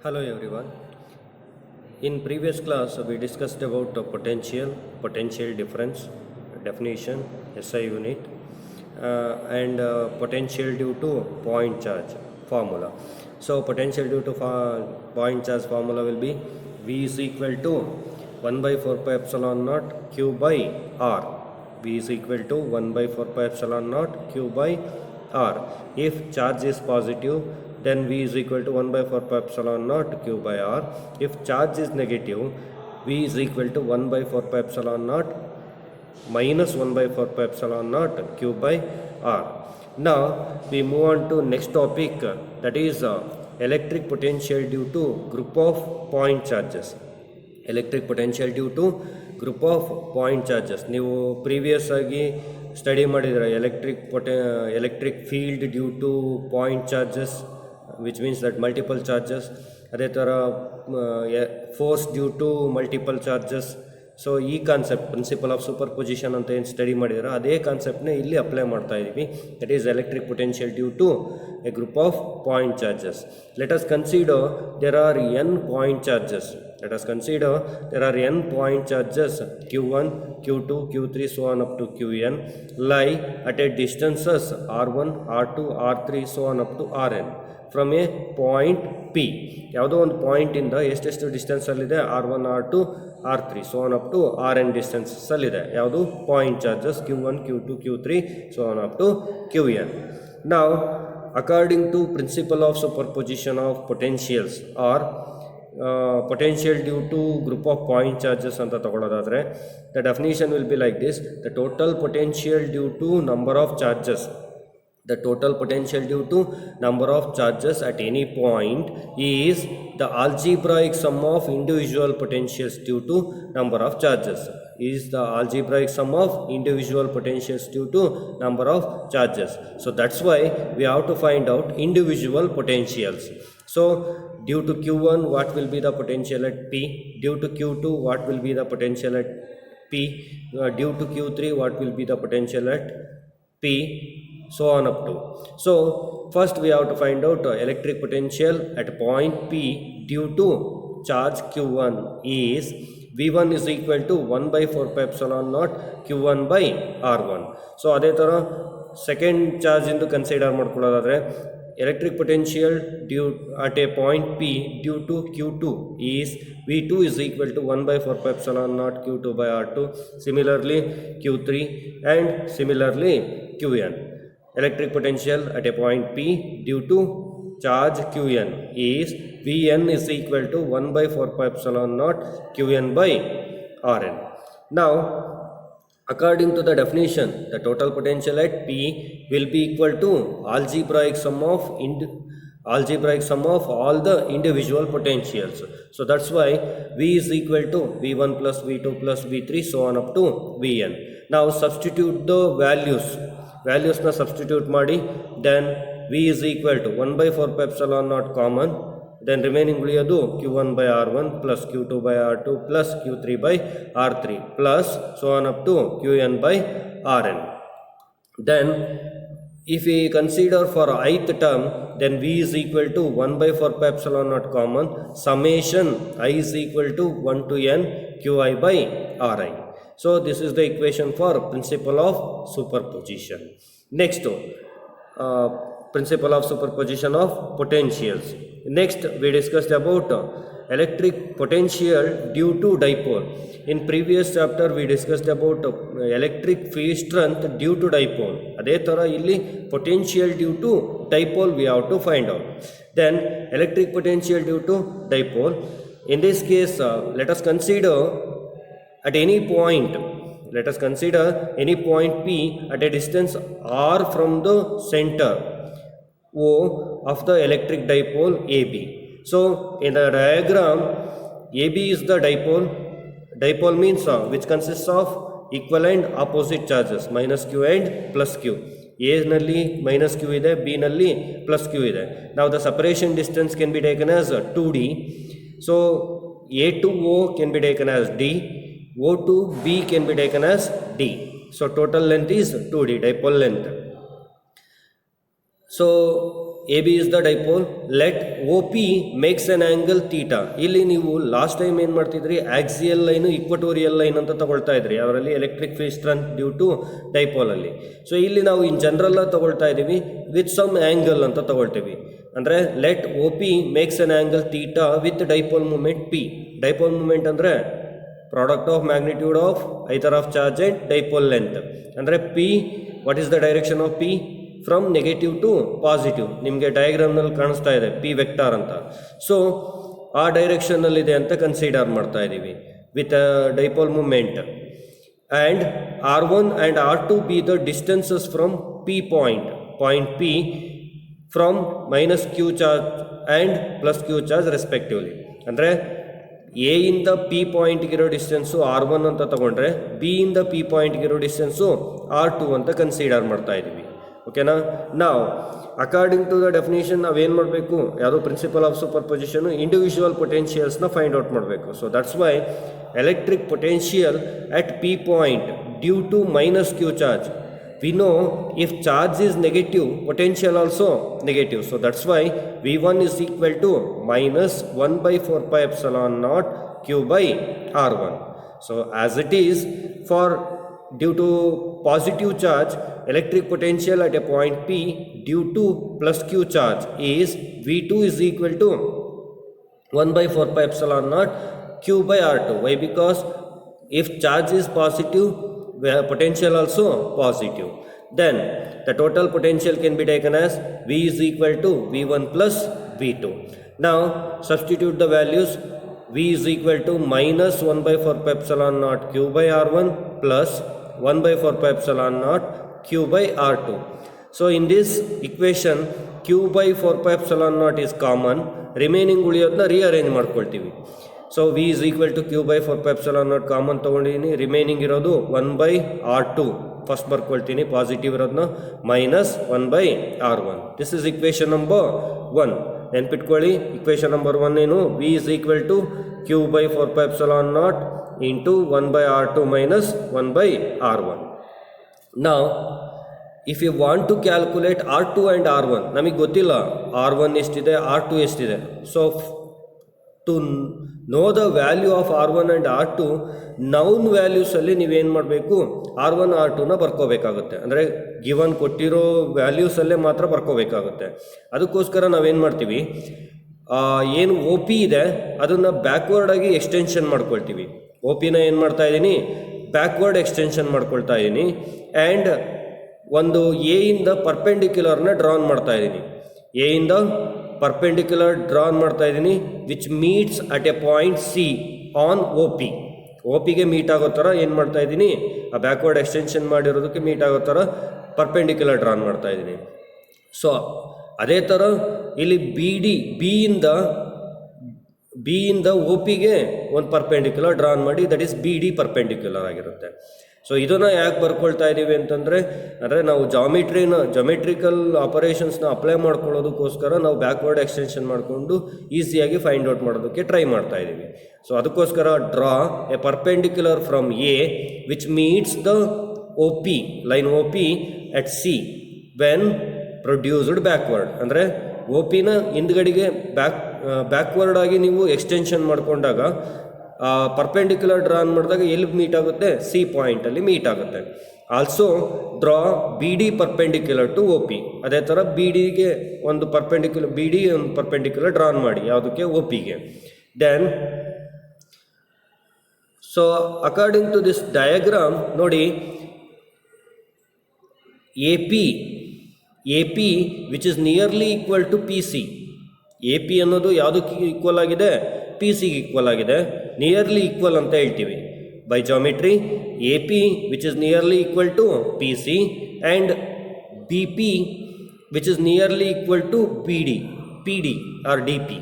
Hello everyone. In previous class we discussed about potential difference, definition, SI unit, and potential due to point charge formula. So potential due to point charge formula will be V is equal to 1 by 4 pi epsilon naught Q by R. V is equal to 1 by 4 pi epsilon naught Q by R. If charge is positive, then V is equal to 1 by 4 pi epsilon naught Q by R. If charge is negative, V is equal to 1 by 4 pi epsilon naught minus 1 by 4 pi epsilon naught Q by R. Now we move on to next topic, that is electric potential due to group of point charges. Electric potential due to group of point charges. ನೀವು previous ಆಗಿ study ಮಾಡಿದ್ರೆ electric field due to point charges, which means that multiple charges. ಅದೇ ಥರ force due to multiple charges. So ಈ concept principle of superposition ಅಂತ ಏನು study ಮಾಡಿದ್ರೆ ಅದೇ ಕಾನ್ಸೆಪ್ಟ್ನೇ ಇಲ್ಲಿ ಅಪ್ಲೈ ಮಾಡ್ತಾ ಇದ್ದೀವಿ. That is electric potential due to a group of point charges. Let us consider there are n point charges. Let us consider there are n point charges Q1, Q2, Q3 so on up to Qn lie at a distances R1, R2, R3 so on up to Rn from a point P. ಯಾವುದೋ ಒಂದು ಪಾಯಿಂಟಿಂದ ಎಷ್ಟೆಷ್ಟು ಡಿಸ್ಟೆನ್ಸಲ್ಲಿದೆ R1, R2, R3 so on up to Rn ಡಿಸ್ಟೆನ್ಸಲ್ಲಿದೆ. ಯಾವುದು point charges Q1, Q2, Q3 so on up to Qn. Now according to principle of superposition of potentials or potential due to group of point charges ಅಂತ ತಗೊಳ್ಳೋದಾದರೆ, the definition will be like this: the total potential due to number of charges. The total potential due to number of charges at any point is the algebraic sum of individual potentials due to number of charges. Is the algebraic sum of individual potentials due to number of charges. So that's why we have to find out individual potentials. So due to Q1 what will be the potential at P, due to Q2 what will be the potential at P, due to Q3 what will be the potential at P, so on up to. So first we have to find out electric potential at point P due to charge Q1 is V1 is equal to 1 by 4 pi epsilon naught Q1 by R1. So ಅದೇ ಥರ second charge into consider ಮಾಡ್ಕೊಳ್ಳೋದಾದರೆ electric potential due at a point P due to Q2 is V2 is equal to 1 by 4 pi epsilon naught Q2 by R2. Similarly Q3 and similarly Qn. Electric potential at a point P due to charge Qn is Vn is equal to 1 by 4 pi epsilon naught Qn by Rn. Now according to the definition, the total potential at P will be equal to algebraic sum of all the individual potentials. So that's why V is equal to V1 plus V2 plus V3 so on up to Vn. Now substitute the values na substitute ಮಾಡಿ, then V is equal to 1 by 4 pi epsilon naught common, then remaining ಉಳಿಯೋದು Q1 by R1 plus Q2 by R2 plus Q3 by R3 plus so on up to Qn by Rn. Then if we consider for ith term, then V is equal to 1 by 4 pi epsilon naught common, summation I is equal to 1 to n Qi by Ri. So this is the equation for principle of superposition. Next principle of superposition of potentials. Next we discussed about electric potential due to dipole. In previous chapter we discussed about electric field strength due to dipole. ಅದೇ ಥರ ಇಲ್ಲಿ potential due to dipole we have to find out. Then electric potential due to dipole, in this case let us consider any point P at a distance r from the center O of the electric dipole AB. So in the diagram, AB is the dipole means which consists of equal and opposite charges minus Q and plus Q. A ನಲ್ಲಿ minus Q ಇದೆ, B ನಲ್ಲಿ plus Q ಇದೆ. Now the separation distance can be taken as 2D. So A to O can be taken as D, O to B can be taken as D. So total length is 2D, dipole length. So A B is the dipole. Let O P makes an angle theta. ಇಲ್ಲಿ ನೀವು last time ಏನು ಮಾಡ್ತಿದ್ರಿ, axial line equatorial line ಅಂತ ತಗೊಳ್ತಾ ಇದ್ರಿ ಅವರಲ್ಲಿ electric field strength due to ಡೈಪೋಲಲ್ಲಿ. So ಇಲ್ಲಿ ನಾವು ಇನ್ ಜನರಲ್ ತಗೊಳ್ತಾ ಇದ್ದೀವಿ ವಿತ್ ಸಮ್ ಆ್ಯಂಗಲ್ ಅಂತ ತಗೊಳ್ತೀವಿ. ಅಂದರೆ let O P makes an angle theta with dipole moment P. Dipole moment ಅಂದರೆ product of magnitude of either of charge and dipole length. ಅಂದರೆ P, what is the direction of P? From negative to positive. ನಿಮಗೆ ಡಯಾಗ್ರಾಮ್ನಲ್ಲಿ ಕಾಣಿಸ್ತಾ ಇದೆ P vector ಅಂತ. So ಆ ಡೈರೆಕ್ಷನ್ನಲ್ಲಿದೆ ಅಂತ consider ಮಾಡ್ತಾ ಇದ್ದೀವಿ with dipole moment. And R1 and R2 be the distances from P point P from minus Q charge and plus Q charge respectively. ಅಂದರೆ ಎ ಇಂದ ಪಿ ಪಾಯಿಂಟ್ಗಿರೋ ಡಿಸ್ಟೆನ್ಸು R1 ಅಂತ ತಗೊಂಡ್ರೆ ಬಿ ಇಂದ ಪಿ ಪಾಯಿಂಟ್ಗಿರೋ ಡಿಸ್ಟೆನ್ಸು R2 ಅಂತ consider ಮಾಡ್ತಾ ಇದ್ದೀವಿ. ಓಕೆನಾ? ನಾವು ಅಕಾರ್ಡಿಂಗ್ ಟು ದ ಡೆಫಿನೇಷನ್ ನಾವೇನು ಮಾಡಬೇಕು, ಯಾವುದೋ principle of superposition individual ಪೊಟೆನ್ಷಿಯಲ್ಸ್ನ ಫೈಂಡ್ ಔಟ್ ಮಾಡಬೇಕು. So that's why electric potential at P point due to minus Q charge. We know if charge is negative, potential also negative. So that's why V1 is equal to minus 1 by 4 pi epsilon naught Q by R1. So as it is, for due to positive charge, electric potential at a point P due to plus Q charge is V2 is equal to 1 by 4 pi epsilon naught Q by R2. Why? Because if charge is positive, potential also positive. Then the total potential can be taken as V is equal to V1 plus V2. Now substitute the values. V is equal to minus 1 by 4 pi epsilon naught Q by R1 plus 1 by 4 pi epsilon naught Q by R2. So in this equation Q by 4 pi epsilon naught is common. Remaining ಉಳಿಯೋದನ್ನ rearrange ಮಾಡ್ಕೊಳ್ತೀವಿ. So V is equal to Q by 4 pi epsilon naught common ತೊಗೊಂಡಿದ್ದೀನಿ. Remaining ಇರೋದು 1 by R2 first ಬರ್ಕೊಳ್ತೀನಿ, positive ಇರೋದನ್ನ minus 1 by R1. This is equation number 1. ನೆನ್ಪಿಟ್ಕೊಳ್ಳಿ, equation number 1 ಏನು? V is equal to Q by 4 pi epsilon naught into 1 by R2 minus 1 by R1. ನಾವು if you want to calculate R2 and R1, ನಮಗೆ ಗೊತ್ತಿಲ್ಲ R1 ಎಷ್ಟಿದೆ, R2 ಎಷ್ಟಿದೆ. So to know the value of R1 and R2, known ವ್ಯಾಲ್ಯೂಸಲ್ಲಿ ನೀವೇನು ಮಾಡಬೇಕು, R1 R2ನ ಬರ್ಕೋಬೇಕಾಗುತ್ತೆ. ಅಂದರೆ given ಕೊಟ್ಟಿರೋ ವ್ಯಾಲ್ಯೂಸಲ್ಲೇ ಮಾತ್ರ ಬರ್ಕೋಬೇಕಾಗುತ್ತೆ. ಅದಕ್ಕೋಸ್ಕರ ನಾವೇನು ಮಾಡ್ತೀವಿ, ಏನು ಒ ಪಿ ಇದೆ ಅದನ್ನು ಬ್ಯಾಕ್ವರ್ಡಾಗಿ ಎಕ್ಸ್ಟೆನ್ಷನ್ ಮಾಡ್ಕೊಳ್ತೀವಿ. ಒ ಪಿನ ಏನು ಮಾಡ್ತಾ ಇದ್ದೀನಿ, ಬ್ಯಾಕ್ವರ್ಡ್ ಎಕ್ಸ್ಟೆನ್ಷನ್ ಮಾಡ್ಕೊಳ್ತಾ ಇದ್ದೀನಿ. ಆ್ಯಂಡ್ ಒಂದು ಎ ಇಂದ ಪರ್ಪೆಂಡಿಕ್ಯುಲರ್ನ ಡ್ರಾನ್ ಮಾಡ್ತಾ ಇದ್ದೀನಿ. ಎ ಇಂದ ಪರ್ಪೆಂಡಿಕ್ಯುಲರ್ ಡ್ರಾನ್ ಮಾಡ್ತಾ ಇದ್ದೀನಿ which meets at a point C on O P. O ಪಿಗೆ ಮೀಟ್ ಆಗೋ ಥರ ಏನು ಮಾಡ್ತಾ ಇದ್ದೀನಿ, ಆ ಬ್ಯಾಕ್ವರ್ಡ್ ಎಕ್ಸ್ಟೆನ್ಷನ್ ಮಾಡಿರೋದಕ್ಕೆ ಮೀಟ್ ಆಗೋ ಥರ ಪರ್ಪೆಂಡಿಕ್ಯುಲರ್ ಡ್ರಾನ್ ಮಾಡ್ತಾ ಇದ್ದೀನಿ. ಸೊ ಅದೇ ಥರ ಇಲ್ಲಿ ಬಿ ಇಂದ ಒ ಪಿಗೆ ಒಂದು ಪರ್ಪೆಂಡಿಕ್ಯುಲರ್ ಡ್ರಾನ್ ಮಾಡಿ, that is B D perpendicular ಆಗಿರುತ್ತೆ. ಸೊ ಇದನ್ನು ಯಾಕೆ ಬರ್ಕೊಳ್ತಾ ಇದ್ದೀವಿ ಅಂತಂದರೆ, ಅಂದರೆ ನಾವು ಜಾಮೆಟ್ರಿಕಲ್ ಆಪರೇಷನ್ಸ್ನ ಅಪ್ಲೈ ಮಾಡ್ಕೊಳ್ಳೋದಕ್ಕೋಸ್ಕರ ನಾವು ಬ್ಯಾಕ್ವರ್ಡ್ ಎಕ್ಸ್ಟೆನ್ಷನ್ ಮಾಡಿಕೊಂಡು ಈಸಿಯಾಗಿ ಫೈಂಡ್ ಔಟ್ ಮಾಡೋದಕ್ಕೆ ಟ್ರೈ ಮಾಡ್ತಾ ಇದ್ದೀವಿ. ಸೊ ಅದಕ್ಕೋಸ್ಕರ draw A perpendicular from A which meets the O P line O P at see when produced backward. ಅಂದರೆ ಒ ಪಿನ ಹಿಂದ್ಗಡೆಗೆ ಬ್ಯಾಕ್ವರ್ಡ್ ಆಗಿ ನೀವು ಎಕ್ಸ್ಟೆನ್ಷನ್ ಮಾಡಿಕೊಂಡಾಗ ಪರ್ಪೆಂಡಿಕ್ಯುಲರ್ ಡ್ರಾನ್ ಮಾಡಿದಾಗ ಎಲ್ಲಿ ಮೀಟ್ ಆಗುತ್ತೆ, ಸಿ ಪಾಯಿಂಟಲ್ಲಿ ಮೀಟ್ ಆಗುತ್ತೆ. Also draw B D perpendicular to O P. ಅದೇ ಥರ ಬಿ ಡಿಗೆ ಒಂದು ಪರ್ಪೆಂಡಿಕ್ಯುಲರ್ ಡ್ರಾನ್ ಮಾಡಿ, ಯಾವುದಕ್ಕೆ, ಒ ಪಿಗೆ. Then so according to this diagram ನೋಡಿ, A P which is nearly equal to P C. A P ಅನ್ನೋದು ಯಾವುದಕ್ಕೆ ಈಕ್ವಲ್ ಆಗಿದೆ, ಪಿ ಸಿಗೆ ಈಕ್ವಲ್ ಆಗಿದೆ. ನಿಯರ್ಲಿ ಈಕ್ವಲ್ ಅಂತ ಹೇಳ್ತೀವಿ by geometry. A P which is nearly equal to P C and B P which is nearly equal to P D or D P.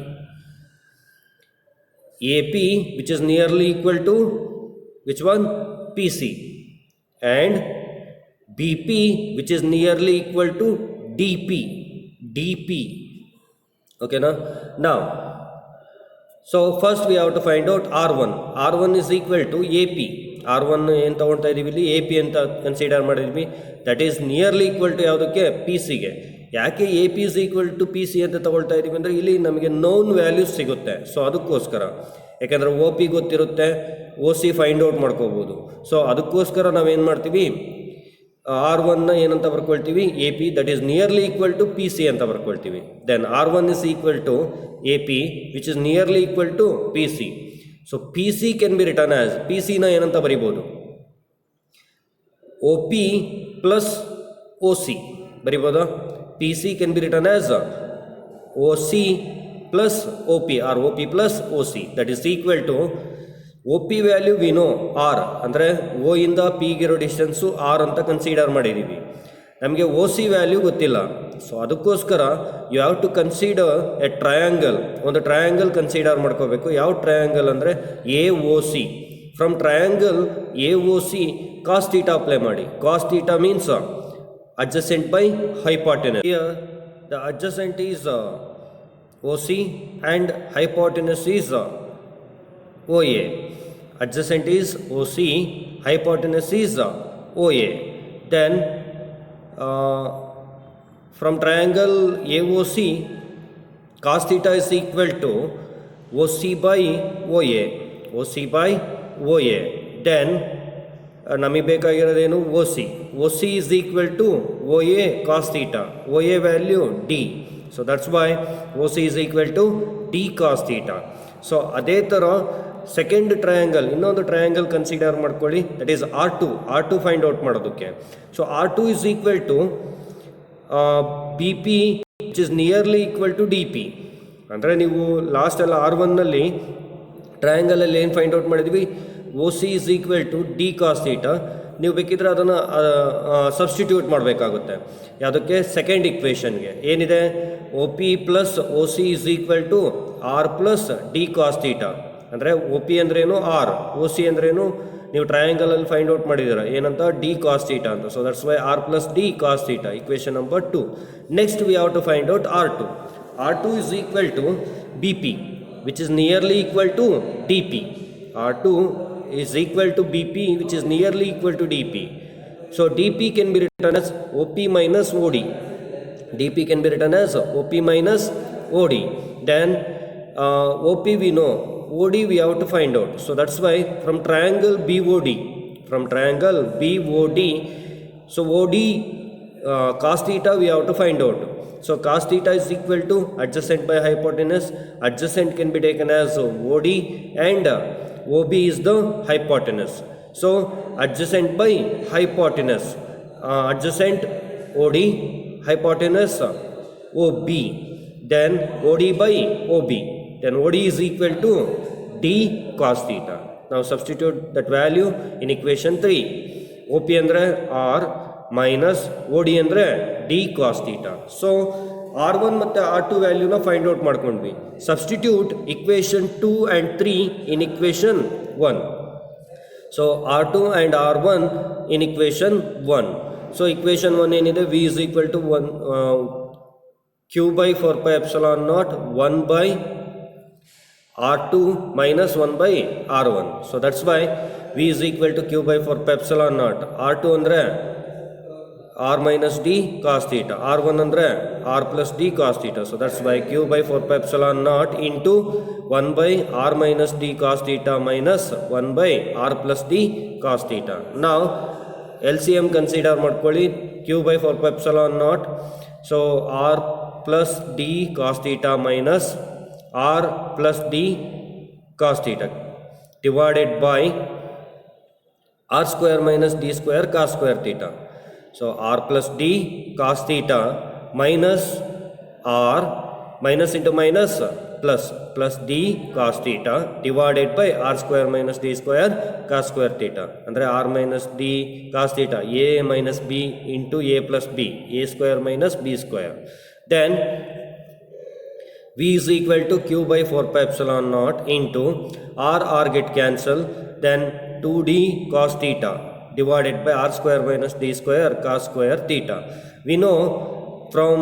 A P which is nearly equal to which one, P C, and B P which is nearly equal to D P. ಓಕೆನಾ? ನಾವು so first we have to find out R1. R1 is equal to A P. R1 ಏನು ತೊಗೊಳ್ತಾ ಇದ್ದೀವಿ ಇಲ್ಲಿ, A P ಅಂತ consider ಮಾಡಿದ್ವಿ. That is nearly equal to ಯಾವುದಕ್ಕೆ, P ಸಿಗೆ. ಯಾಕೆ A P is equal to P C ಅಂತ ತಗೊಳ್ತಾ ಇದ್ದೀವಿ ಅಂದರೆ ಇಲ್ಲಿ ನಮಗೆ ನೋನ್ ವ್ಯಾಲ್ಯೂಸ್ ಸಿಗುತ್ತೆ. ಸೊ ಅದಕ್ಕೋಸ್ಕರ, ಯಾಕೆಂದರೆ ಒ ಪಿ ಗೊತ್ತಿರುತ್ತೆ, ಒ ಸಿ ಫೈಂಡ್ ಔಟ್ ಮಾಡ್ಕೋಬೋದು. ಸೊ ಅದಕ್ಕೋಸ್ಕರ ನಾವೇನು ಮಾಡ್ತೀವಿ, R1ನ ಏನಂತ ಬರ್ಕೊಳ್ತೀವಿ, A P that is nearly equal to P C ಅಂತ ಬರ್ಕೊಳ್ತೀವಿ. Then R1 is equal to A P which is nearly equal to P C. So P C can be written as, P ಸಿನ ಏನಂತ ಬರಿಬೋದು, O P plus O C ಬರಿಬೋದಾ. P C can be written as O C plus O P R O P plus O C that is equal to O P value we know R, ಅಂದರೆ O ಇಂದ ಪಿಗಿರೋ distance R ಅಂತ consider ಮಾಡಿದ್ದೀವಿ. ನಮಗೆ O C value ಗೊತ್ತಿಲ್ಲ. So ಅದಕ್ಕೋಸ್ಕರ you have to consider a triangle, ಒಂದು triangle consider ಮಾಡ್ಕೋಬೇಕು. ಯಾವ ಟ್ರಯಾಂಗಲ್ ಅಂದರೆ A O C. From triangle A O C cos theta apply ಮಾಡಿ. Cos theta means adjacent by hypotenuse. Here the adjacent is OC and hypotenuse is OA. Adjacent is OC, hypotenuse is OA. Then from triangle AOC cos theta is equal to OC by OA, OC by OA. Then ನಮಗೆ ಬೇಕಾಗಿರೋದೇನು, O C. O C is equal to O A cos theta, O A value D. So that's why O C is equal to D cos theta. So ಅದೇ ಥರ second triangle, ಇನ್ನೊಂದು triangle consider ಮಾಡ್ಕೊಳ್ಳಿ, that is R two find out ಮಾಡೋದಕ್ಕೆ. So R2 is equal to B P which is nearly equal to D P. ಅಂದರೆ ನೀವು ಲಾಸ್ಟೆಲ್ಲ R1ನಲ್ಲಿ ಟ್ರಯಾಂಗಲಲ್ಲಿ ಏನು ಫೈಂಡ್ ಔಟ್ ಮಾಡಿದ್ವಿ, ಒ C is equal to D cos theta. ನೀವು ಬೇಕಿದ್ರೆ ಅದನ್ನು ಸಬ್ಸ್ಟಿಟ್ಯೂಟ್ ಮಾಡಬೇಕಾಗುತ್ತೆ. ಯಾವುದಕ್ಕೆ, ಸೆಕೆಂಡ್ ಇಕ್ವೇಷನ್ಗೆ. ಏನಿದೆ, O P plus O C is equal to R plus D cos theta. ಅಂದರೆ ಒ ಪಿ ಅಂದ್ರೇನು ಆರ್, ಒ ಸಿ ಅಂದ್ರೇನು ನೀವು ಟ್ರಯಾಂಗಲಲ್ಲಿ ಫೈಂಡ್ ಔಟ್ ಮಾಡಿದ್ದೀರ ಏನಂತ, ಡಿ ಕಾಸ್ ಥೀಟಾ ಅಂತ. So that's why R plus D cos theta, equation number 2. Next we have to find out R2. R2 is equal to B P which is nearly equal to D P. R2 is equal to BP which is nearly equal to DP. So DP can be written as OP minus OD. DP can be written as OP minus OD. Then OP we know, OD we have to find out. So that's why from triangle BOD, so OD cos theta we have to find out. So cos theta is equal to adjacent by hypotenuse. Adjacent can be taken as OD and OB is the hypotenuse. So adjacent by hypotenuse, adjacent OD, hypotenuse OB, then OD by OB, then OD is equal to D cos theta. Now substitute that value in equation 3. OP andre R minus OD andre D cos theta. So R1 ಮತ್ತು R2 ವ್ಯಾಲ್ಯೂನ find out ಮಾಡ್ಕೊಂಡ್ವಿ. Substitute equation 2 and 3 in equation 1. So R2 and R1 in equation 1. So equation 1 ಏನಿದೆ, V is equal to 1 Q by 4 pi epsilon naught 1 by R2 minus 1 by R1. So that's why V is equal to Q by 4 pi epsilon naught. R2 ಅಂದರೆ R minus D cos theta, R1 andre R plus D cos theta. So that's why Q by 4 pi epsilon naught into 1 by R minus D cos theta minus 1 by R plus D cos theta. Now LCM consider ಮಾಡ್ಕೊಳ್ಳಿ, Q by 4 pi epsilon naught. So R plus D cos theta minus R plus D cos theta divided by R square minus D square cos square theta. So R plus D cos theta minus R minus into minus plus D cos theta divided by R square minus D square cos square theta. Andre R minus D cos theta, A minus B into A plus B, A square minus B square. Then V is equal to Q by 4 pi epsilon naught into R get cancel, then 2D cos theta divided by R square minus D square cos square theta. We know from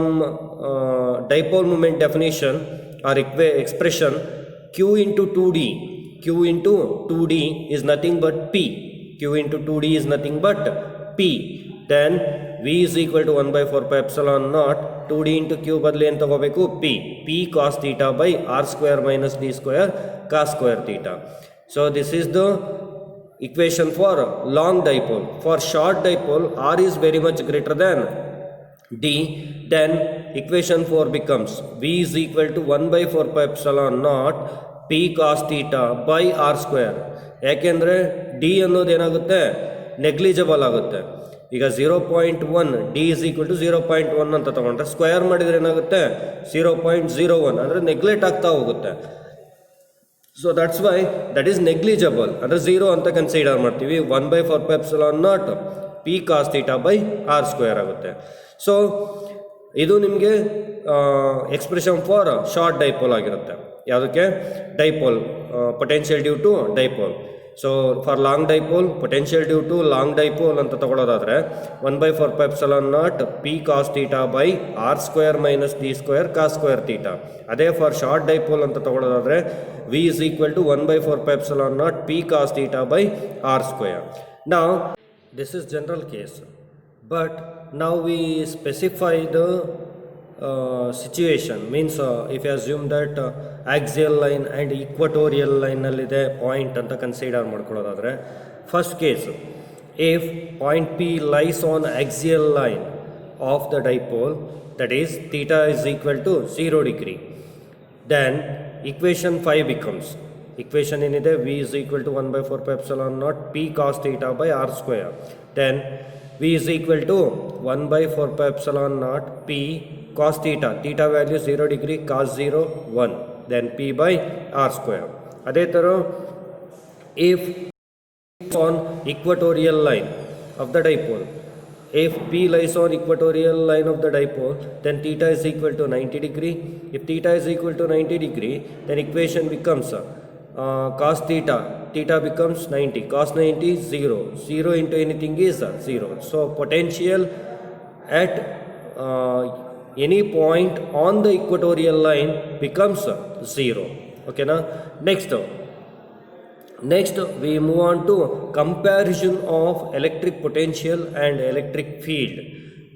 dipole moment definition or expression, Q into 2D is nothing but P. Q into 2D is nothing but P. Then V is equal to 1 by 4 pi epsilon naught 2D into Q ಬದಲು ಏನು ತಗೋಬೇಕು P cos theta by R square minus D square cos square theta. So this is the equation for long dipole. For short dipole, R is very much greater than D, then equation 4 becomes V is equal to 1 by 4 pi epsilon naught P cos theta by R square. ಯಾಕೆಂದರೆ D ಅನ್ನೋದು ಏನಾಗುತ್ತೆ negligible ಆಗುತ್ತೆ. ಈಗ 0.1 D is equal to 0.1 ಅಂತ ತಗೊಂಡ್ರೆ square ಮಾಡಿದರೆ ಏನಾಗುತ್ತೆ 0.01 ಅಂದರೆ ನೆಗ್ಲೆಕ್ಟ್ ಆಗ್ತಾ ಹೋಗುತ್ತೆ. So that's Y that is negligible ಅಂದರೆ 0 ಅಂತ ಕನ್ಸಿಡರ್ ಮಾಡ್ತೀವಿ. 1 by 4 pi epsilon naught P cos theta by R square ಆಗುತ್ತೆ. ಸೊ ಇದು ನಿಮಗೆ ಎಕ್ಸ್ಪ್ರೆಷನ್ ಫಾರ್ ಶಾರ್ಟ್ ಡೈಪೋಲ್ ಆಗಿರುತ್ತೆ. ಯಾವುದಕ್ಕೆ dipole potential due to dipole. So for long dipole potential due to long dipole ಅಂತ ತಗೊಳ್ಳೋದಾದರೆ 1 by 4 pi epsilon naught P cos theta by R square minus D square cos square theta. ಅದೇ for short dipole ಅಂತ ತಗೊಳ್ಳೋದಾದರೆ V is equal to 1 by 4 pi epsilon naught P cos theta by R square. Now this is general case, but now we specify the situation. Means if you assume that axial line and equatorial line ನಲ್ಲಿದೆ point ಅಂತ consider ಮಾಡ್ಕೊಳ್ಳೋದಾದರೆ, first case if point P lies on axial line of the dipole, that is theta is equal to 0 degree, then equation 5 becomes equation ಏನಿದೆ V is equal to 1 by 4 pi epsilon naught P cos theta by R square. Then V is equal to 1 by 4 pi epsilon naught P cos theta, theta value 0 degree, cos 0 1, then P by R square. ಅದೇ ಥರ if on equatorial line of the dipole, if P lies on equatorial line of the dipole, then theta is equal to 90 degree. If theta is equal to 90 degree, then equation becomes cos theta becomes 90, cos 90 is 0 into anything is 0. So potential at any point on the equatorial line becomes 0. Okay na? Next we move on to comparison of electric potential and electric field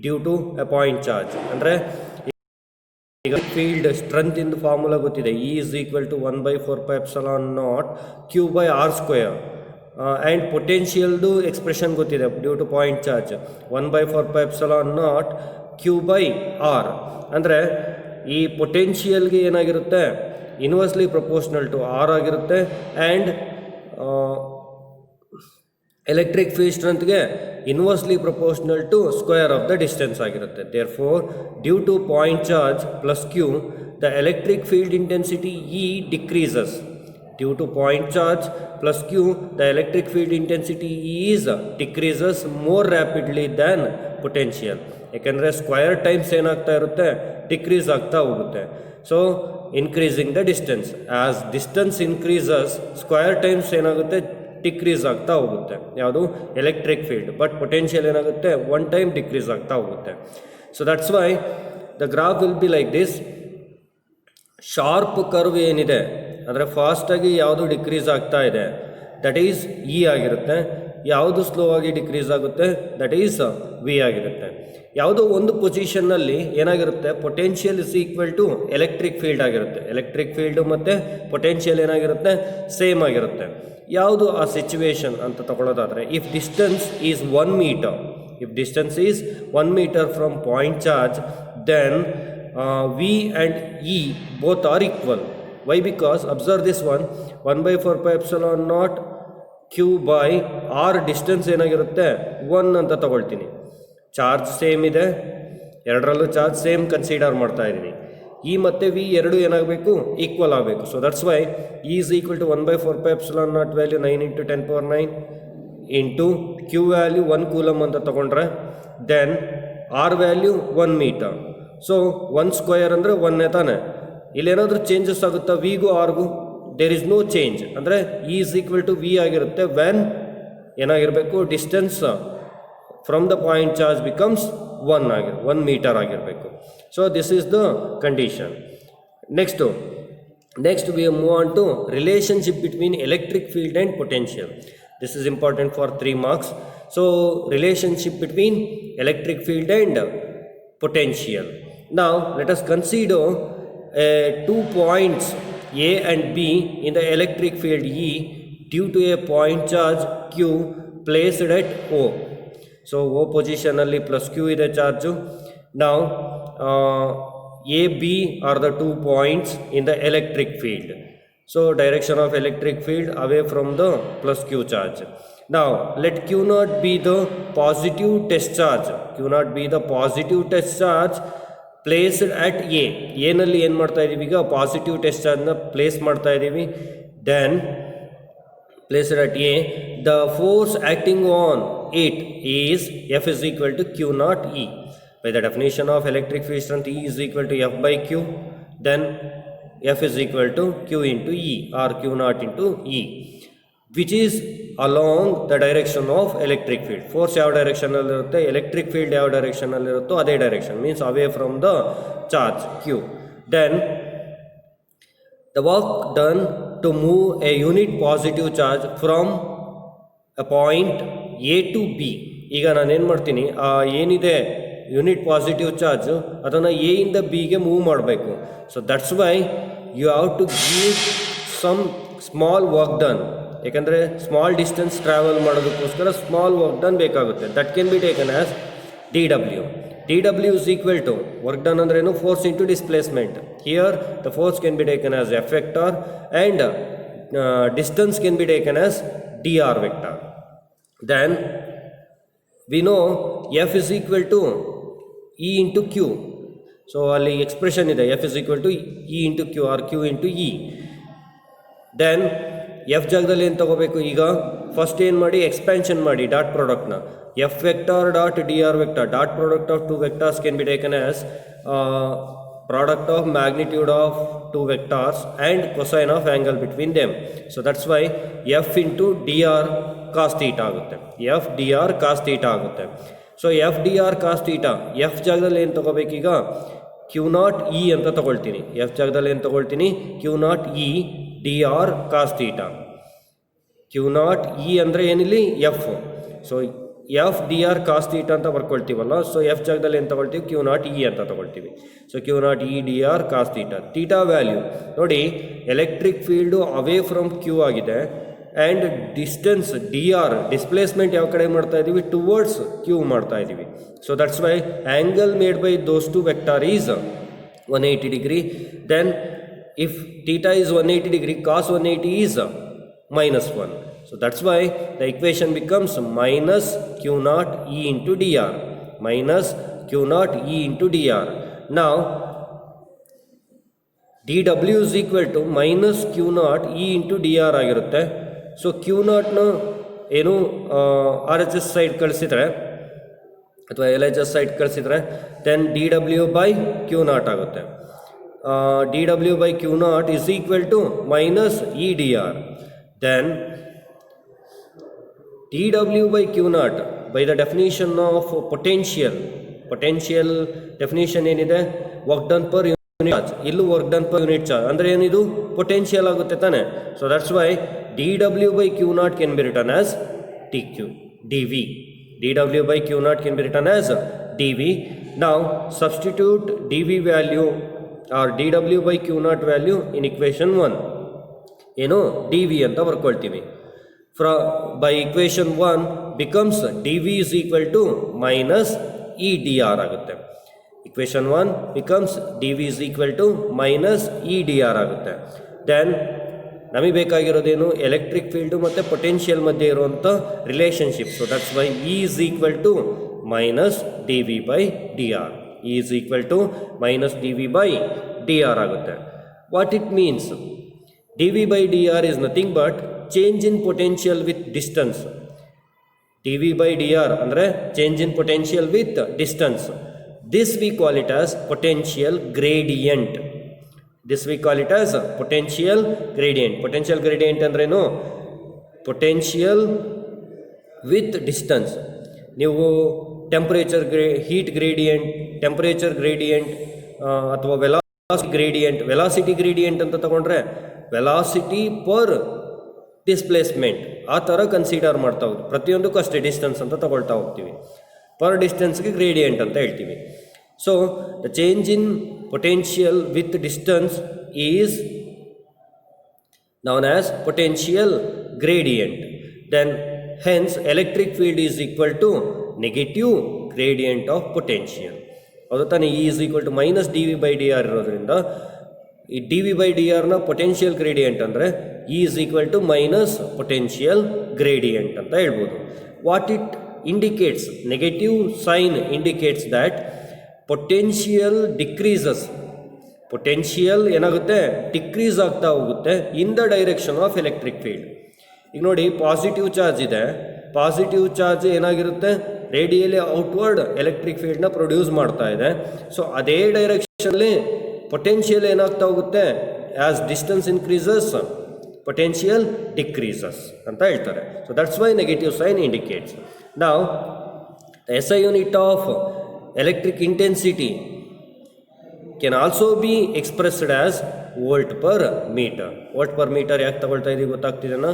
due to a point charge. ಅಂದರೆ ಈಗ field strength ಇಂದ formula ಗೊತ್ತಿದೆ, E is equal to 1 by 4 pi epsilon naught Q by R square, and ಪೊಟೆನ್ಷಿಯಲ್ದು expression ಗೊತ್ತಿದೆ due to point charge 1 by 4 pi epsilon naught Q by R. ಅಂದರೆ ಈ ಪೊಟೆನ್ಷಿಯಲ್ಗೆ ಏನಾಗಿರುತ್ತೆ ಇನ್ವರ್ಸ್ಲಿ ಪ್ರಪೋರ್ಷನಲ್ ಟು R ಆಗಿರುತ್ತೆ, and electric field ಸ್ಟ್ರೆಂತ್ಗೆ inversely proportional to square of the distance ಆಗಿರುತ್ತೆ. Therefore due to point charge plus Q the electric field intensity E decreases. Due to point charge plus Q, the electric field intensity E is decreases more rapidly than potential. ಯಾಕೆಂದರೆ square times ಏನಾಗ್ತಾ ಇರುತ್ತೆ decrease ಆಗ್ತಾ ಹೋಗುತ್ತೆ. So increasing the distance, as distance increases square times ಏನಾಗುತ್ತೆ decrease ಆಗ್ತಾ ಹೋಗುತ್ತೆ ಯಾವುದು electric field. But potential ಏನಾಗುತ್ತೆ ಒನ್ ಟೈಮ್ ಡಿಕ್ರೀಸ್ ಆಗ್ತಾ ಹೋಗುತ್ತೆ. So that's why the graph will be like this. Sharp curve ಏನಿದೆ ಅಂದರೆ ಫಾಸ್ಟಾಗಿ ಯಾವುದು ಡಿಕ್ರೀಸ್ ಆಗ್ತಾ ಇದೆ ದಟ್ ಈಸ್ ಇ ಆಗಿರುತ್ತೆ, ಯಾವುದು ಸ್ಲೋ ಆಗಿ ಡಿಕ್ರೀಸ್ ಆಗುತ್ತೆ ದಟ್ ಈಸ್ ವಿ ಆಗಿರುತ್ತೆ. ಯಾವುದೋ ಒಂದು ಪೊಸಿಷನ್ನಲ್ಲಿ ಏನಾಗಿರುತ್ತೆ potential is equal to electric field ಆಗಿರುತ್ತೆ. ಎಲೆಕ್ಟ್ರಿಕ್ ಫೀಲ್ಡು ಮತ್ತು ಪೊಟೆನ್ಷಿಯಲ್ ಏನಾಗಿರುತ್ತೆ ಸೇಮ್ ಆಗಿರುತ್ತೆ. ಯಾವುದು ಆ ಸಿಚುವೇಶನ್ ಅಂತ ತಗೊಳ್ಳೋದಾದರೆ, if distance is 1 metre, if distance is 1 metre from point charge, then V and E both are equal. Why? Because observe this one, 1 by 4 pi epsilon naught Q by R distance ಏನಾಗಿರುತ್ತೆ 1 ಅಂತ ತಗೊಳ್ತೀನಿ. Charge same ಇದೆ, ಎರಡರಲ್ಲೂ charge same consider ಮಾಡ್ತಾ ಇದ್ದೀನಿ. E ಮತ್ತು V ಎರಡು ಏನಾಗಬೇಕು ಈಕ್ವಲ್ ಆಗಬೇಕು. So that's why E is equal to 1 by 4 pi epsilon naught value 9 into 10 power 9 into Q value 1 coulomb ಅಂತ ತಗೊಂಡ್ರೆ, then R value 1 metre. So 1 square ಅಂದರೆ 1 ತಾನೆ. ಇಲ್ಲೇನಾದರೂ ಚೇಂಜಸ್ ಆಗುತ್ತಾ ವಿಗೂ ಆರ್ಗೂ? There is no change. ಅಂದರೆ E is equal to V ಆಗಿರುತ್ತೆ ವೆನ್ ಏನಾಗಿರಬೇಕು distance from the point charge becomes 1 metre ಆಗಿರಬೇಕು. So this is the condition. Next we move on to relationship between electric field and potential. This is important for 3 marks. So relationship between electric field and potential. Now let us consider 2 points A and B in the electric field E due to a point charge Q placed at O. So O position alli plus Q ide charge. Now A, B are the 2 points in the electric field. So direction of electric field away from the plus Q charge. Now let Q naught be the positive test charge. Q naught be the positive test charge placed at A. A ನಲ್ಲಿ ಏನು ಮಾಡ್ತಾ ಇದ್ದೀವಿ ಈಗ positive test ಚಾರ್ಜ್ನ place ಮಾಡ್ತಾ ಇದ್ದೀವಿ. Then placed at A, the force acting on it is F is equal to Q naught E. By the definition of electric field strength, E is equal to F by Q. Then F is equal to Q into E or Q naught into E, which is along the direction of electric field. Force ಯಾವ direction ಅಲ್ಲಿ ಇರುತ್ತೆ, electric field ಯಾವ direction ಅಲ್ಲಿ ಇರುತ್ತೋ ಅದೇ direction, means away from the charge Q. Then the work done to move a unit positive charge from a point A to B. ಈಗ ನಾನು ಏನು ಮಾಡ್ತೀನಿ, ಏನಿದೆ ಯೂನಿಟ್ ಪಾಸಿಟಿವ್ ಚಾರ್ಜ್ ಅದನ್ನು ಎ ಇಂದ ಬಿಗೆ ಮೂವ್ ಮಾಡಬೇಕು. So that's why you have to give some small work done. ಯಾಕಂದರೆ ಸ್ಮಾಲ್ ಡಿಸ್ಟೆನ್ಸ್ ಟ್ರಾವೆಲ್ ಮಾಡೋದಕ್ಕೋಸ್ಕರ ಸ್ಮಾಲ್ ವರ್ಕ್ ಡನ್ ಬೇಕಾಗುತ್ತೆ. That can be taken as D W. D W is equal to work done ಅಂದ್ರೇನು, force into displacement. Here the force can be taken as F vector and distance can be taken as dr vector. Then we know F is equal to E into Q. So ಅಲ್ಲಿ expression ಇದೆ, F is equal to E into Q or Q into E. Then F ಜಾಗದಲ್ಲಿ ಏನು ತಗೋಬೇಕು, ಈಗ first ಏನು ಮಾಡಿ expansion ಮಾಡಿ dot ಪ್ರಾಡಕ್ಟ್ನ. F vector dot D R vector, dot product of 2 vectors can be taken as product of magnitude of 2 vectors and cosine of angle between them. So that's why F into dr cos theta ಆಗುತ್ತೆ, F dr cos theta ಆಗುತ್ತೆ. So F D R cos theta, F ಜಾಗದಲ್ಲಿ ಏನು ತೊಗೋಬೇಕೀಗ, Q naught E ಅಂತ ತೊಗೊಳ್ತೀನಿ. F ಜಾಗದಲ್ಲಿ ಏನು ತೊಗೊಳ್ತೀನಿ, Q naught E D R cos theta. Q naught E ಅಂದರೆ ಏನಿಲ್ಲಿ F. So F D R cos theta ಅಂತ ಬರ್ಕೊಳ್ತೀವಲ್ಲ, ಸೊ ಎಫ್ ಜಾಗದಲ್ಲಿ ಏನು ತೊಗೊಳ್ತೀವಿ, ಕ್ಯೂ ನಾಟ್ ಇ ಅಂತ ತೊಗೊಳ್ತೀವಿ. So Q naught E D R cos theta. Theta value ನೋಡಿ, electric field away from Q ಆಗಿದೆ and distance D R, displacement ಯಾವ ಕಡೆ ಮಾಡ್ತಾ ಇದ್ದೀವಿ, ಟುವರ್ಡ್ಸ್ ಕ್ಯೂ ಮಾಡ್ತಾ ಇದ್ದೀವಿ. So that's why angle made by those 2 vector is 180 degree. Then if theta is 180 degree, cos 180 is -1. So that's why the equation becomes minus Q naught E into dr, minus Q naught E into dr. Now dw is equal to minus Q naught E into dr ಆಗಿರುತ್ತೆ. So Q ನಾಟ್ನ ಏನು R H S side ಕಳಿಸಿದರೆ ಅಥವಾ L H S side ಕಳಿಸಿದರೆ then D W by Q naught ಆಗುತ್ತೆ. D W by Q naught is equal to minus E D R. Then dw by q naught by the definition of potential definition ಏನಿದೆ, work done per unit charge. ಇಲ್ಲೂ work done per unit charge ಅಂದರೆ ಏನಿದು potential ಆಗುತ್ತೆ ತಾನೆ. So that's why dw by q naught can be written as dq dv. dw by q naught can be written as dv. Now substitute dv value or dw by q naught value in equation 1. ಏನು dv ಅಂತ ಬರ್ಕೊಳ್ತೀವಿ. by equation 1 becomes dv is equal to minus e dr ಆಗುತ್ತೆ. equation 1 becomes dv is equal to minus e dr ಆಗುತ್ತೆ. Then ನಮಗೆ ಬೇಕಾಗಿರೋದೇನು, electric field ಮತ್ತು potential ಮಧ್ಯೆ ಇರುವಂಥ relationship. So that's why E is equal to minus D V by D R. E is equal to minus D V by D R ಆಗುತ್ತೆ. What it means, D V by D R is nothing but change in potential with distance. D V by D R ಅಂದರೆ change in potential with distance. This we call it as potential gradient. This we call it as potential gradient. Potential gradient ಅಂದ್ರೇನು, potential with distance. ನೀವು temperature heat gradient, temperature gradient ಅಥವಾ velocity gradient ಅಂತ ತಗೊಂಡ್ರೆ velocity per displacement ಆ ಥರ consider ಮಾಡ್ತಾ ಹೋಗ್ತೀವಿ. ಪ್ರತಿಯೊಂದಕ್ಕೂ ಅಷ್ಟೇ ಡಿಸ್ಟೆನ್ಸ್ ಅಂತ ತಗೊಳ್ತಾ ಹೋಗ್ತೀವಿ. ಪರ್ ಡಿಸ್ಟೆನ್ಸ್ಗೆ ಗ್ರೇಡಿಯಂಟ್ ಅಂತ ಹೇಳ್ತೀವಿ. So the change in potential with distance is known as potential gradient. Then hence electric field is equal to negative gradient of potential. ಹೌದು ತಾನೇ? E is equal to minus dV by dr ಇರೋದ್ರಿಂದ ಈ D V by D ಆರ್ನ potential gradient ಅಂದರೆ E is equal to minus potential gradient ಅಂತ ಹೇಳ್ಬೋದು. What it indicates, negative sign indicates that potential decreases. Potential ಏನಾಗುತ್ತೆ? Decrease ಆಗ್ತಾ ಹೋಗುತ್ತೆ in the direction of electric field. ಈಗ ನೋಡಿ, ಪಾಸಿಟಿವ್ ಚಾರ್ಜ್ ಇದೆ. ಪಾಸಿಟಿವ್ ಚಾರ್ಜ್ ಏನಾಗಿರುತ್ತೆ? ರೇಡಿಯಲಿ ಔಟ್ವರ್ಡ್ ಎಲೆಕ್ಟ್ರಿಕ್ ಫೀಲ್ಡ್ನ ಪ್ರೊಡ್ಯೂಸ್ ಮಾಡ್ತಾ ಇದೆ. ಸೊ ಅದೇ ಡೈರೆಕ್ಷನಲ್ಲಿ ಪೊಟೆನ್ಷಿಯಲ್ ಏನಾಗ್ತಾ ಹೋಗುತ್ತೆ? As distance increases potential decreases ಅಂತ ಹೇಳ್ತಾರೆ. So that's why negative sign indicates. ನಾವು SI unit of electric intensity can also be expressed as volt per meter. volt per meter ಯಾಕೆ ತಗೊಳ್ತಾ ಇದ್ದೀವಿ ಗೊತ್ತಾಗ್ತಿದೆನಾ?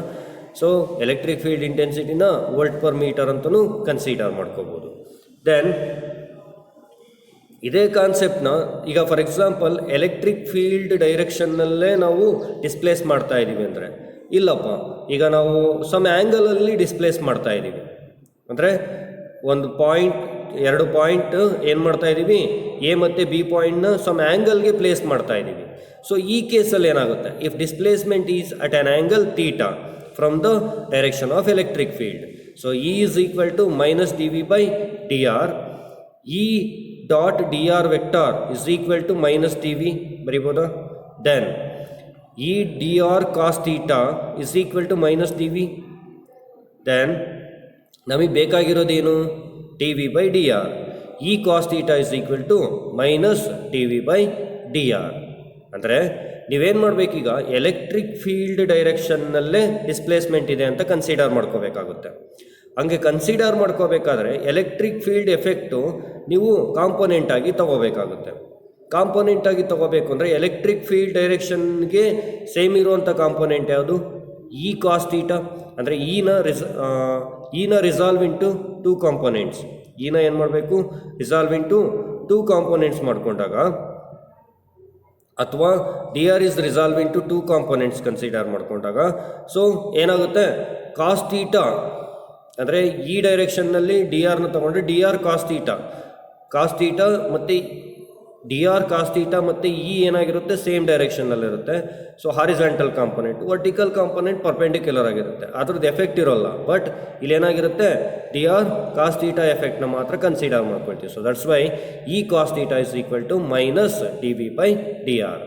ಸೊ ಎಲೆಕ್ಟ್ರಿಕ್ ಫೀಲ್ಡ್ ಇಂಟೆನ್ಸಿಟಿನ ವೋಲ್ಟ್ ಪರ್ ಮೀಟರ್ ಅಂತಲೂ consider ಮಾಡ್ಕೋಬೋದು. ದೆನ್ ಇದೇ ಕಾನ್ಸೆಪ್ಟ್ನ ಈಗ ಫಾರ್ ಎಕ್ಸಾಂಪಲ್ ಎಲೆಕ್ಟ್ರಿಕ್ ಫೀಲ್ಡ್ ಡೈರೆಕ್ಷನ್ನಲ್ಲೇ ನಾವು ಡಿಸ್ಪ್ಲೇಸ್ ಮಾಡ್ತಾ ಇದ್ದೀವಿ ಅಂದರೆ, ಇಲ್ಲಪ್ಪ, ಈಗ ನಾವು ಸಮ್ ಆ್ಯಂಗಲಲ್ಲಿ ಡಿಸ್ಪ್ಲೇಸ್ ಮಾಡ್ತಾ ಇದ್ದೀವಿ ಅಂದರೆ ಒಂದು ಪಾಯಿಂಟ್, ಎರಡು ಪಾಯಿಂಟ್ ಏನು ಮಾಡ್ತಾ ಇದ್ದೀವಿ? ಎ ಮತ್ತು ಬಿ ಪಾಯಿಂಟ್ನ ಸಮ್ ಆ್ಯಂಗಲ್ಗೆ ಪ್ಲೇಸ್ ಮಾಡ್ತಾ ಇದ್ದೀವಿ. ಸೊ ಈ ಕೇಸಲ್ಲಿ ಏನಾಗುತ್ತೆ? If displacement is at an angle theta from the direction of electric field, so E is equal to minus dV by dr. E dot dr vector is equal to minus dV ಬರಿಬೋದಾ? Then E dr cos theta is equal to minus dV. Then ನಮಗೆ ಬೇಕಾಗಿರೋದೇನು? dV by dr. E cos theta is equal to minus dV by dr. ಅಂದರೆ ನೀವೇನು ಮಾಡಬೇಕೀಗ? Electric field ಡೈರೆಕ್ಷನ್ನಲ್ಲೇ displacement ಇದೆ ಅಂತ consider ಮಾಡ್ಕೋಬೇಕಾಗುತ್ತೆ. ಹಂಗೆ ಕನ್ಸಿಡರ್ ಮಾಡ್ಕೋಬೇಕಾದ್ರೆ ಎಲೆಕ್ಟ್ರಿಕ್ ಫೀಲ್ಡ್ ಎಫೆಕ್ಟು ನೀವು ಕಾಂಪೊನೆಂಟಾಗಿ ತೊಗೋಬೇಕಾಗುತ್ತೆ. ಕಾಂಪೊನೆಂಟಾಗಿ ತೊಗೋಬೇಕು ಅಂದರೆ ಎಲೆಕ್ಟ್ರಿಕ್ ಫೀಲ್ಡ್ ಡೈರೆಕ್ಷನ್ಗೆ ಸೇಮ್ ಇರುವಂಥ ಕಾಂಪೊನೆಂಟ್ ಯಾವುದು? E cos theta. ಅಂದರೆ ಈನ ರಿಸಾಲ್ವ್ ಇಂಟು ಟೂ ಕಾಂಪೊನೆಂಟ್ಸ್. ಈನ ಏನು ಮಾಡಬೇಕು? ರಿಸಾಲ್ವ್ ಇಂಟು ಟೂ ಕಾಂಪೊನೆಂಟ್ಸ್ ಮಾಡಿಕೊಂಡಾಗ, ಅಥವಾ D R is resolve into two components consider ಮಾಡಿಕೊಂಡಾಗ, ಸೊ ಏನಾಗುತ್ತೆ? ಕಾಸ್ ತೀಟಾ ಅಂದರೆ ಈ ಡೈರೆಕ್ಷನ್ನಲ್ಲಿ ಡಿ ಆರ್ನ ತೊಗೊಂಡ್ರೆ D R cos theta, cos theta ಮತ್ತು ಡಿ ಆರ್ ಕಾಸ್ ತೀಟಾ ಮತ್ತು ಇ ಏನಾಗಿರುತ್ತೆ? ಸೇಮ್ ಡೈರೆಕ್ಷನ್ನಲ್ಲಿರುತ್ತೆ. So horizontal component, vertical component perpendicular ಆಗಿರುತ್ತೆ, ಅದ್ರದ್ದು ಎಫೆಕ್ಟ್ ಇರೋಲ್ಲ. ಬಟ್ ಇಲ್ಲೇನಾಗಿರುತ್ತೆ? ಡಿ ಆರ್ ಕಾಸ್ ತೀಟಾ ಎಫೆಕ್ಟ್ನ ಮಾತ್ರ ಕನ್ಸಿಡರ್ ಮಾಡ್ಕೊಳ್ತೀವಿ. So that's why E cos theta is equal to minus D V by D R.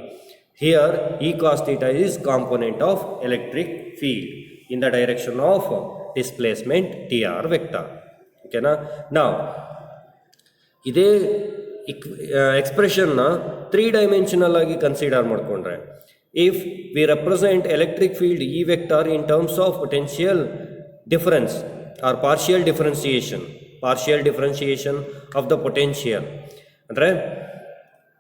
Here E cos theta is component of electric field in the direction of displacement D R vector. ಓಕೆನಾ? ನಾವು ಇದೇ ಎಕ್ಸ್ಪ್ರೆಷನ್ನ 3 dimensional ಆಗಿ consider ಮಾಡಿಕೊಂಡ್ರೆ, if V represent electric field E vector in terms of potential difference or partial differentiation of the potential, ಅಂದರೆ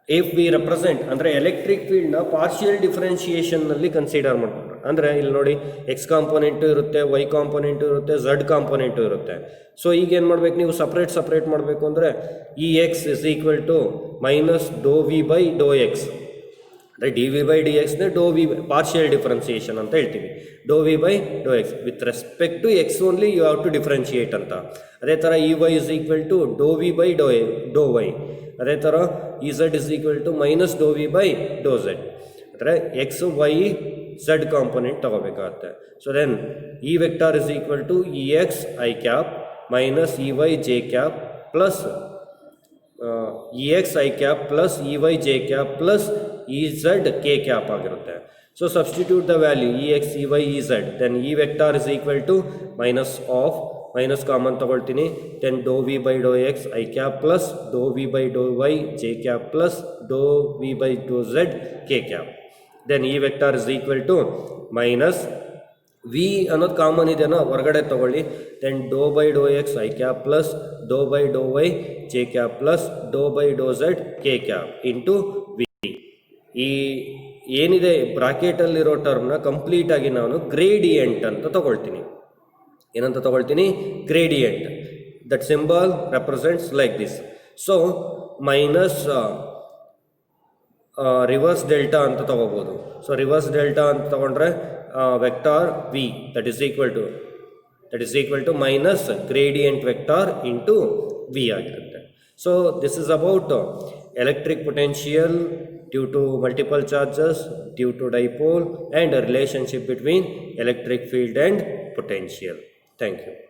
if V represent ಅಂದರೆ ಎಲೆಕ್ಟ್ರಿಕ್ ಫೀಲ್ಡ್ನ partial ಡಿಫರೆನ್ಷಿಯೇಷನ್ನಲ್ಲಿ ಕನ್ಸಿಡರ್ ಮಾಡ್ಕೊಂಡ್ರೆ, ಅಂದರೆ ಇಲ್ಲಿ ನೋಡಿ ಎಕ್ಸ್ ಕಾಂಪೊನೆಂಟು ಇರುತ್ತೆ, ವೈ ಕಾಂಪೊನೆಂಟು ಇರುತ್ತೆ, ಝಡ್ ಕಾಂಪೊನೆಂಟು ಇರುತ್ತೆ. ಸೊ ಈಗ ಏನು ಮಾಡ್ಬೇಕು ನೀವು? ಸಪ್ರೇಟ್ ಮಾಡಬೇಕು ಅಂದರೆ E X is equal to minus Dow V by Dow X, ಅಂದರೆ ಡಿ ವಿ ಬೈ ಡಿ ಎಕ್ಸ್ನೇ ಡೋ ವಿ ಪಾರ್ಷಿಯಲ್ ಡಿಫರೆನ್ಸಿಯೇಷನ್ ಅಂತ ಹೇಳ್ತೀವಿ. Doh V by Dow X with respect to X only you have to differentiate ಅಂತ. ಅದೇ ಥರ E Y is equal to doh V by Dow Y. ಅದೇ ಥರ E Z is equal to minus Dow V by Dow Z, ಅಂದರೆ X Y Z component ತಗೋಬೇಕಾಗತ್ತೆ. So then E vector is equal to E X I cap minus E Y J cap plus E X I cap plus E Y J cap plus E Z K cap ಆಗಿರುತ್ತೆ. So substitute the value E X E Y E Z, then E vector is equal to minus common ತಗೊಳ್ತೀನಿ, then doh V by Dow X I cap plus doh V by Dow Y J cap plus doh V by Dow Z K cap. Then E vector is equal to minus V ಅನ್ನೋದು common ಇದೆಯೋ ಹೊರಗಡೆ ತೊಗೊಳ್ಳಿ, then do by Dow X I cap plus do by Dow Y J cap plus do by Dow Z K cap into V. ಈ ಏನಿದೆ ಬ್ರಾಕೆಟಲ್ಲಿರೋ ಟರ್ಮ್ನ ಕಂಪ್ಲೀಟಾಗಿ ನಾನು gradient ಅಂತ ತೊಗೊಳ್ತೀನಿ. ಏನಂತ ತಗೊಳ್ತೀನಿ, gradient. That symbol represents like this. So minus reverse delta ಅಂತ ತಗೋಬೋದು. ಸೊ ರಿವರ್ಸ್ ಡೆಲ್ಟಾ ಅಂತ ತಗೊಂಡ್ರೆ vector V that is equal to minus gradient vector into V ಆಗಿರುತ್ತೆ. So this is about electric potential due to multiple charges, due to dipole, and a relationship between electric field and potential. Thank you.